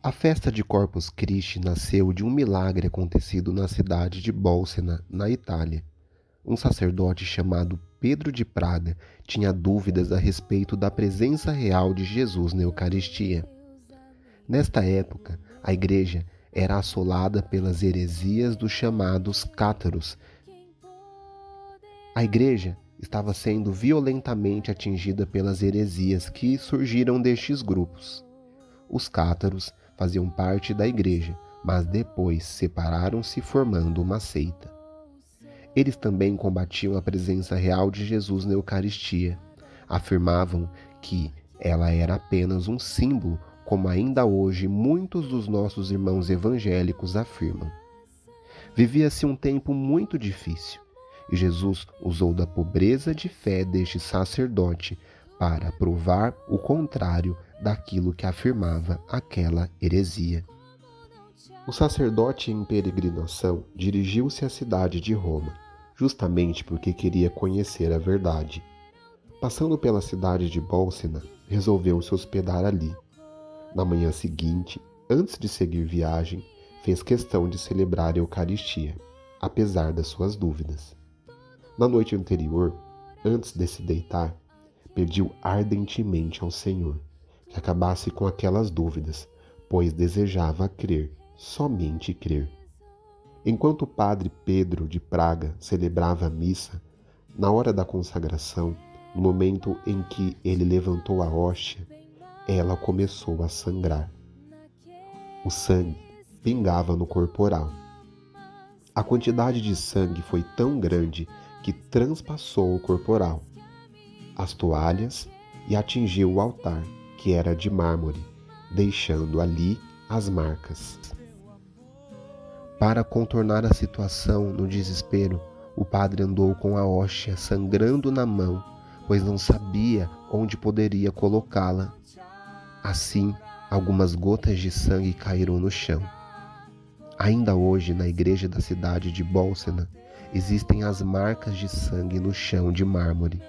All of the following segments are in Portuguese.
A festa de Corpus Christi nasceu de um milagre acontecido na cidade de Bolsena, na Itália. Um sacerdote chamado Pedro de Praga tinha dúvidas a respeito da presença real de Jesus na Eucaristia. Nesta época, a igreja era assolada pelas heresias dos chamados cátaros. A igreja estava sendo violentamente atingida pelas heresias que surgiram destes grupos. Os cátaros faziam parte da igreja, mas depois separaram-se formando uma seita. Eles também combatiam a presença real de Jesus na Eucaristia. Afirmavam que ela era apenas um símbolo, como ainda hoje muitos dos nossos irmãos evangélicos afirmam. Vivia-se um tempo muito difícil, e Jesus usou da pobreza de fé deste sacerdote para provar o contrário daquilo que afirmava aquela heresia. O sacerdote em peregrinação dirigiu-se à cidade de Roma, justamente porque queria conhecer a verdade. Passando pela cidade de Bolsena, resolveu se hospedar ali. Na manhã seguinte, antes de seguir viagem, fez questão de celebrar a Eucaristia, apesar das suas dúvidas. Na noite anterior, antes de se deitar, pediu ardentemente ao Senhor que acabasse com aquelas dúvidas, pois desejava crer, somente crer. Enquanto o padre Pedro de Praga celebrava a missa, na hora da consagração, no momento em que ele levantou a hóstia, ela começou a sangrar. O sangue pingava no corporal. A quantidade de sangue foi tão grande que transpassou o corporal, as toalhas e atingiu o altar, que era de mármore, deixando ali as marcas. Para contornar a situação no desespero, o padre andou com a hóstia sangrando na mão, pois não sabia onde poderia colocá-la. Assim, algumas gotas de sangue caíram no chão. Ainda hoje, na igreja da cidade de Bolsena, existem as marcas de sangue no chão de mármore.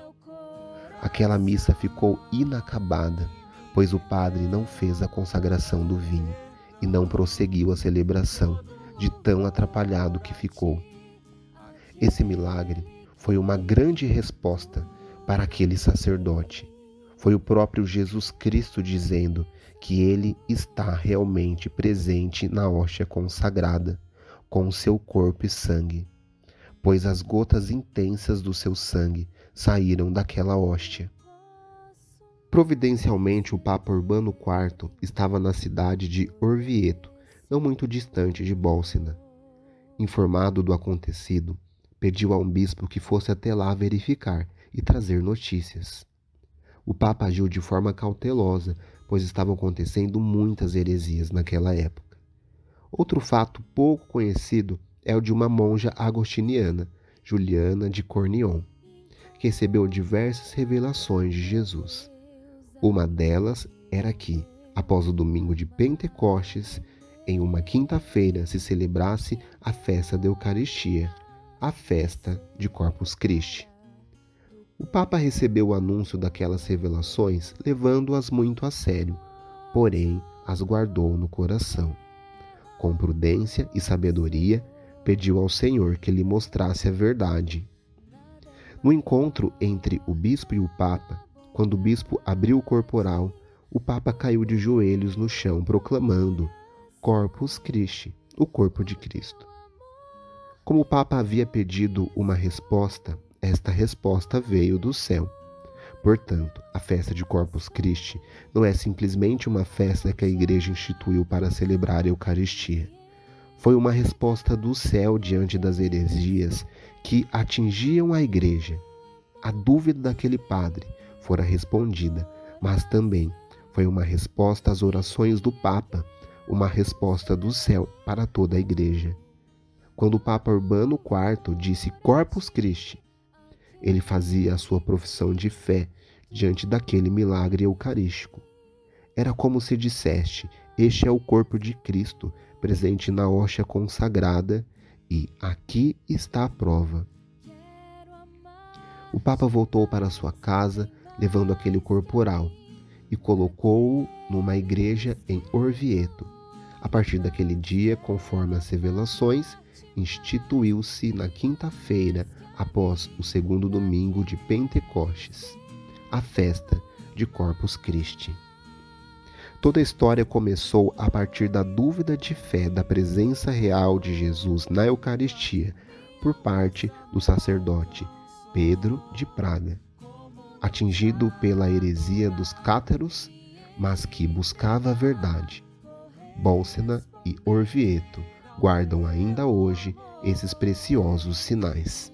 Aquela missa ficou inacabada, pois o padre não fez a consagração do vinho e não prosseguiu a celebração, de tão atrapalhado que ficou. Esse milagre foi uma grande resposta para aquele sacerdote. Foi o próprio Jesus Cristo dizendo que ele está realmente presente na hóstia consagrada, com o seu corpo e sangue, pois as gotas intensas do seu sangue saíram daquela hóstia. Providencialmente, o Papa Urbano IV estava na cidade de Orvieto, não muito distante de Bolsena. Informado do acontecido, pediu a um bispo que fosse até lá verificar e trazer notícias. O Papa agiu de forma cautelosa, pois estavam acontecendo muitas heresias naquela época. Outro fato pouco conhecido é o de uma monja agostiniana, Juliana de Cornion, que recebeu diversas revelações de Jesus. Uma delas era que, após o domingo de Pentecostes, em uma quinta-feira se celebrasse a festa da Eucaristia, a festa de Corpus Christi. O Papa recebeu o anúncio daquelas revelações, levando-as muito a sério, porém as guardou no coração. Com prudência e sabedoria, pediu ao Senhor que lhe mostrasse a verdade. No encontro entre o bispo e o Papa, quando o bispo abriu o corporal, o Papa caiu de joelhos no chão, proclamando Corpus Christi, o corpo de Cristo. Como o Papa havia pedido uma resposta, esta resposta veio do céu. Portanto, a festa de Corpus Christi não é simplesmente uma festa que a Igreja instituiu para celebrar a Eucaristia. Foi uma resposta do céu diante das heresias que atingiam a Igreja. A dúvida daquele padre fora respondida, mas também foi uma resposta às orações do Papa, uma resposta do céu para toda a Igreja. Quando o Papa Urbano IV disse Corpus Christi, ele fazia a sua profissão de fé diante daquele milagre eucarístico. Era como se dissesse, este é o corpo de Cristo, presente na hóstia consagrada, e aqui está a prova. O Papa voltou para sua casa, levando aquele corporal, e colocou-o numa igreja em Orvieto, A partir daquele dia, conforme as revelações, instituiu-se na quinta-feira, após o segundo domingo de Pentecostes, a festa de Corpus Christi. Toda a história começou a partir da dúvida de fé da presença real de Jesus na Eucaristia, por parte do sacerdote Pedro de Praga, atingido pela heresia dos cátaros, mas que buscava a verdade. Bólsena e Orvieto guardam ainda hoje esses preciosos sinais.